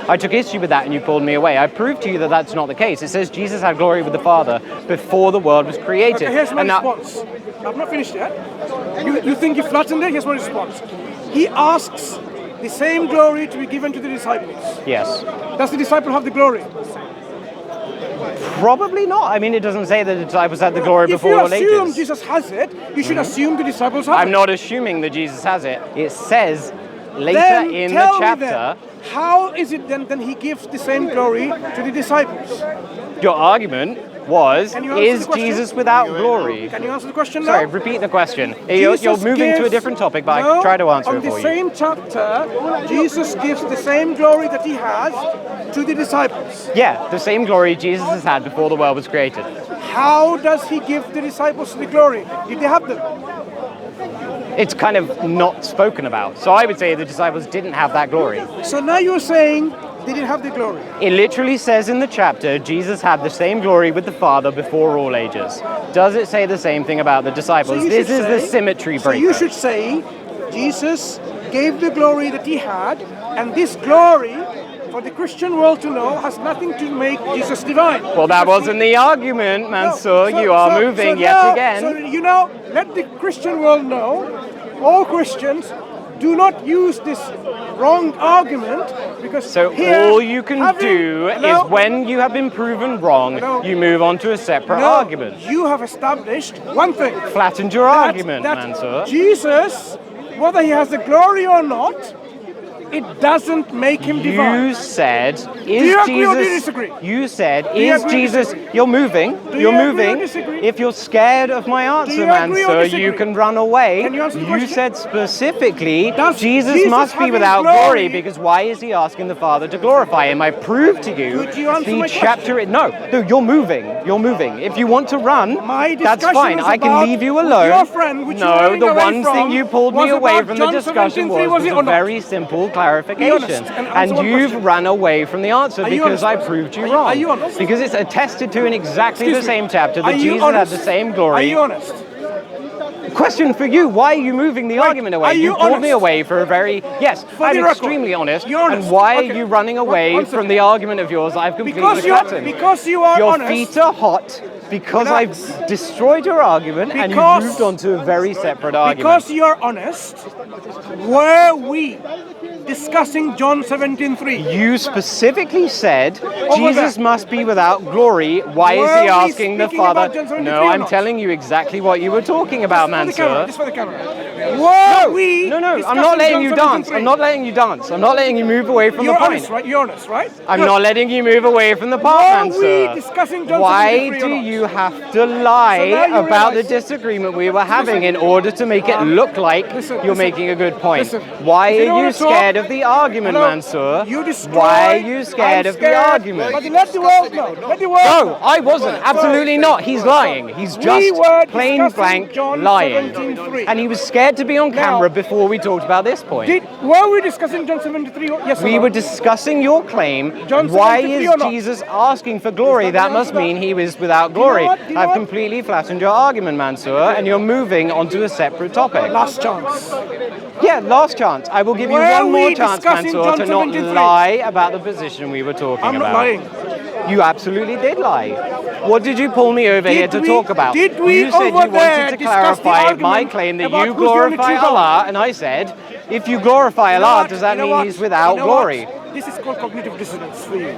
I took issue with that and you pulled me away. I proved to you that that's not the case. It says Jesus had glory with the Father before the world was created. Okay, here's my response. I've not finished yet. You think you flattened it? Here's my response. He asks the same glory to be given to the disciples. Yes. Does the disciple have the glory? Probably not. I mean, it doesn't say that the disciples had the glory before or later. If you assume Jesus has it, you should assume the disciples have it. I'm not assuming that Jesus has it. It says later in the chapter. How is it then he gives the same glory to the disciples? Your argument was, is Jesus without glory? Can you answer the question now? Sorry, repeat the question. You're moving to a different topic, but I try to answer it for you. On the same chapter, Jesus gives the same glory that he has to the disciples. Yeah, the same glory Jesus has had before the world was created. How does he give the disciples the glory? Did they have them? It's kind of not spoken about. So I would say the disciples didn't have that glory. So now you're saying they didn't have the glory. It literally says in the chapter, Jesus had the same glory with the Father before all ages. Does it say the same thing about the disciples? So this is the symmetry breaker. So you should say, Jesus gave the glory that he had, and this glory, for the Christian world to know, has nothing to make Jesus divine. Well, that wasn't the argument, Mansur. You are moving yet again. So, let the Christian world know, all Christians, do not use this wrong argument, because so all you can do is when you have been proven wrong, you move on to a separate argument. You have established one thing. Flattened your argument, Mansur. Jesus, whether he has the glory or not, it doesn't make him divine. You said, do you agree or do you disagree? You said, is Jesus... You're moving. You're moving. If you're scared of my answer, Mansur, you can run away. You said specifically, Jesus must be without glory, because why is he asking the Father to glorify him? I proved to you the chapter... No, you're moving. You're moving. If you want to run, that's fine. I can leave you alone. Your friend, no, the one thing you pulled me away from the discussion was a very simple clarification, and you've run away from the answer because I proved you wrong. Are you honest? Because it's attested to in exactly the same chapter that Jesus had the same glory. Are you honest? Question for you: why are you moving the argument away? You pulled me away for a very I'm extremely honest. And why are you running away from the argument of yours? I've completely forgotten. Because you are your honest. feet are hot. Because I've destroyed your argument and you moved on to a very separate argument. Because you're honest, were we discussing John 17:3? You specifically said Jesus must be without glory. Why is he asking the Father? No, I'm telling you exactly what you were talking about, Mansur. Just for the camera. No, I'm not letting you dance. I'm not letting you dance. I'm not letting you move away from the point. Honest, right? You're honest, right? I'm not letting you move away from the part, Mansur. Were we discussing John 17:3? Why do you have to lie about the disagreement we were having in order to make it look like you're making a good point? Why are you scared of the argument, Mansur? Why are you scared of the argument? But let the world know. No, I wasn't. Absolutely not. He's lying. He's just plain blank lying. And he was scared to be on camera before we talked about this point. Were we discussing John 17:3? Yes or no? We were discussing your claim. Why is Jesus asking for glory? That must mean he was without glory. I've completely flattened your argument, Mansur, and you're moving onto a separate topic. Last chance. Yeah, last chance. I will give you one more chance, Mansur, to not lie about the position we were talking about. I'm not lying. You absolutely did lie. What did you pull me over here to talk about? You said you wanted to clarify my claim that you glorify Allah, and I said, if you glorify Allah, does that mean he's without glory? This is called cognitive dissonance for you.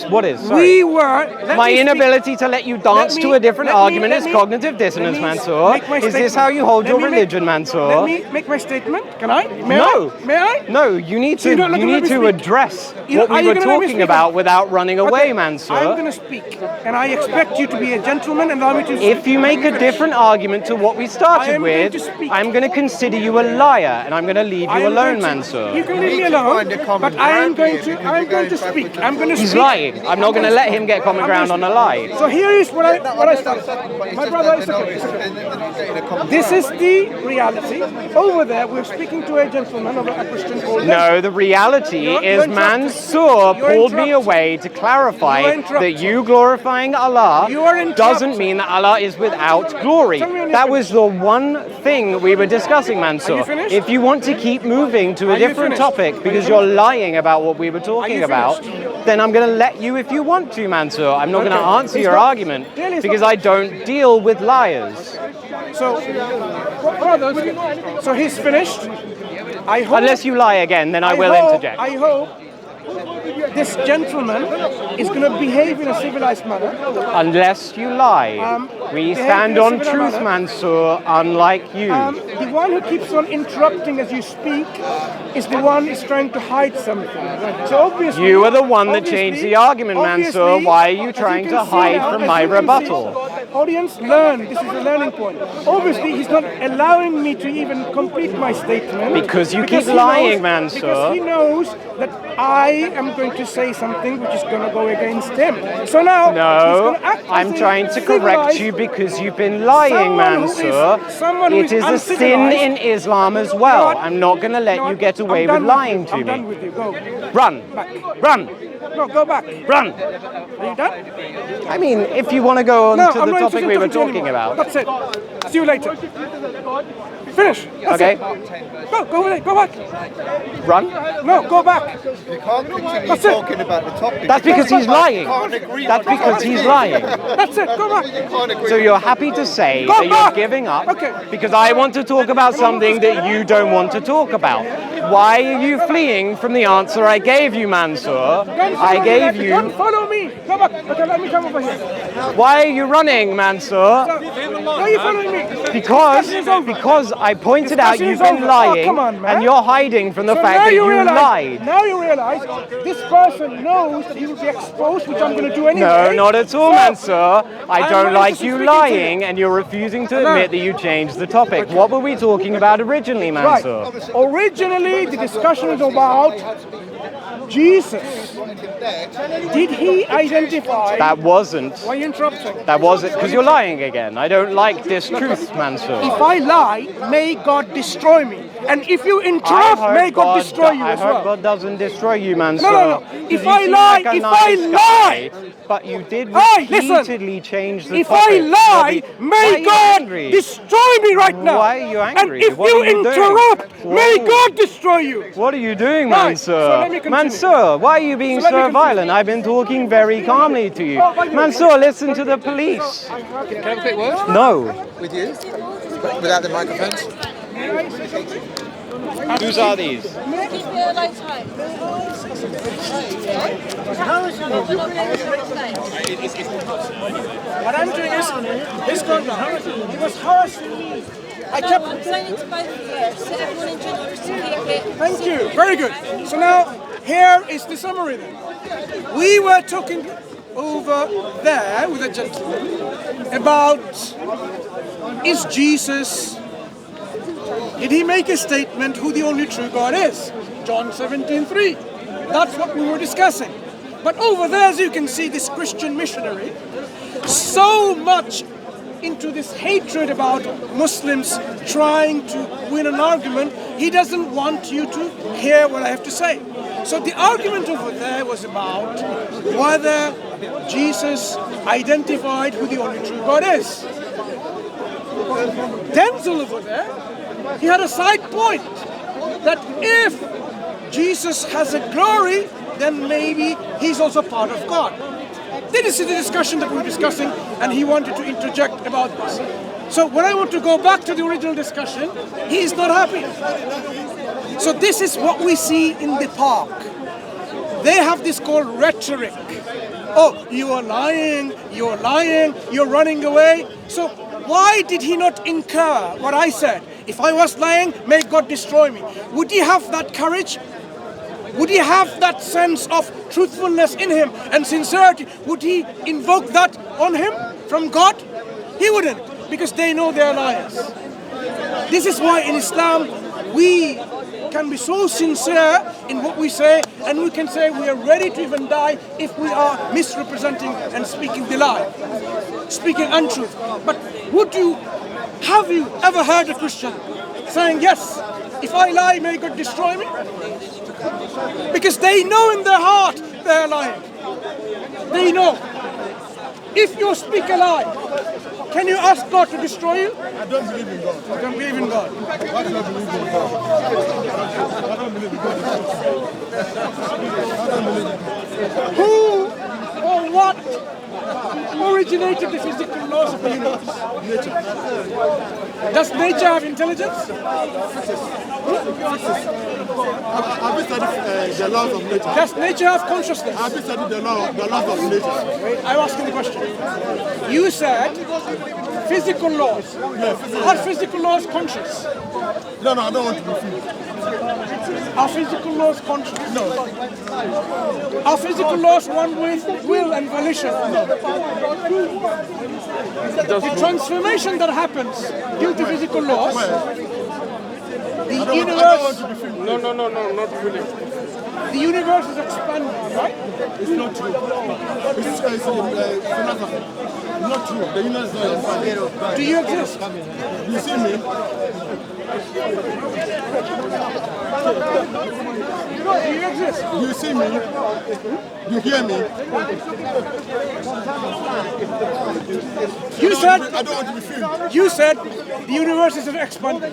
What is? Sorry. My inability to let you dance to a different argument is cognitive dissonance, Mansur. Is this how you hold your religion, Mansur? Let me make my statement. Can I? No. May I? No, you need to address what we were talking about without running away, Mansur. I'm going to speak, and I expect you to be a gentleman and allow me to speak. If you make a different argument to what we started with, I'm going to consider you a liar, and I'm going to leave you alone, Mansur. You can leave me alone, but I'm going to speak. He's lying. I'm not going to let him get common ground on a lie. So here is what I started. My brother, it's okay. This is the reality. Over there, we're speaking to a gentleman of a Christian called... No, the reality is Mansur pulled me away to clarify that you glorifying Allah doesn't mean that Allah is without glory. That was the one thing we were discussing, Mansur. If you want to keep moving to a different topic because you're lying about what what we were talking about, then I'm going to let you if you want to, Mansur. I'm not going to answer your argument because I don't deal with liars. So, so he's finished. I hope, unless you lie again, then I will interject. I hope this gentleman is going to behave in a civilized manner. Unless you lie. We stand on truth, Mansur, unlike you. The one who keeps on interrupting as you speak is the one who is trying to hide something. So obviously... You are the one that changed the argument, Mansur. Why are you trying to hide from my rebuttal? Audience, learn. This is a learning point. Obviously, he's not allowing me to even complete my statement. Because you keep lying, Mansur. Because he knows that I am going to say something which is going to go against him. So now, no, I'm trying to correct you because you've been lying, Mansur. It is a sin in Islam as well. I'm not going to let you get away with lying to me. I'm done with you. Go. Run. Back. Run. No, go back. Run. Are you done? I mean, if you want to go on to the topic we were talking about. That's it. See you later. Finish. That's okay. It. Go back. Run? No, go back. You can't continue talking about the topic. That's because he's lying. That's because he's lying. That's it. Go back. So you're happy to say that you're giving up because I want to talk about something that you don't want to talk about. Why are you fleeing from the answer I gave you, Mansur? I gave you... Don't follow me. Go back. Okay, let me come over here. Why are you running, Mansur? Why are you following me? Because I pointed out you've been lying and you're hiding from the fact that you lied. Now you realize this person knows that he will be exposed, which I'm going to do anyway. No, not at all, Mansur. I don't like you lying and you're refusing to admit that you changed the topic. What were we talking about originally, Mansur? Right. Originally, the discussion was about Jesus. Did he identify... That wasn't. Why are you interrupting? That wasn't, because you're lying again. I don't like this truth, Mansur. If I lie, may God destroy me. And if you interrupt, may God destroy you as well. I hope God doesn't destroy you, Mansur. No. If I lie, but you did repeatedly change the topic. If I lie, may God destroy me right now. Why are you angry? And if you interrupt, may God destroy you. What are you doing, Mansur? So Mansur, why are you being so violent? I've been talking very calmly to you. Mansur, listen to the police. Can I have a quick word? No. With you? Without the microphones? Whose are these? What I'm doing is, this contact, he was harassing me. I kept... Thank you, very good. So now, here is the summary then. We were talking over there with a gentleman about, is Jesus... Did he make a statement who the only true God is? John 17:3. That's what we were discussing. But over there, as you can see, this Christian missionary, so much into this hatred about Muslims trying to win an argument, he doesn't want you to hear what I have to say. So the argument over there was about whether Jesus identified who the only true God is. Denzel over there, he had a side point that if Jesus has a glory, then maybe he's also part of God. This is the discussion that we're discussing, and he wanted to interject about this. So when I want to go back to the original discussion, he is not happy. So this is what we see in the park. They have this called rhetoric. Oh, you are lying, you're running away. So why did he not incur what I said? If I was lying, may God destroy me. Would he have that courage? Would he have that sense of truthfulness in him and sincerity? Would he invoke that on him from God? He wouldn't, because they know they're liars. This is why in Islam we can be so sincere in what we say, and we can say we are ready to even die if we are misrepresenting and speaking the lie, speaking untruth. But have you ever heard a Christian saying, yes, if I lie, may God destroy me? Because they know in their heart they're lying. They know. If you speak a lie, Can you ask God to destroy you? I don't believe in God. You don't believe in God. Why do I believe in God? I don't believe in God. I don't believe in God. Who or what originated the physical laws of the universe? Nature. Does nature have intelligence? I've been studying the laws of nature. Does nature have consciousness? I've been studying the laws of nature. Wait, I'm asking the question. You said physical laws. Yeah, physical. Are physical laws conscious? No, I don't want to be free. Are physical laws conscious? No. Are physical laws one with will and volition? The transformation that happens due to physical laws, the I don't universe, want to be free. No, not really. the universe is expanding, right? It's not true. It's philosophy. It's not true. The universe is not expanding. Do you exist? You see me? Do you exist? You see me? You hear me? You said I don't want to be free. the universe is expanding.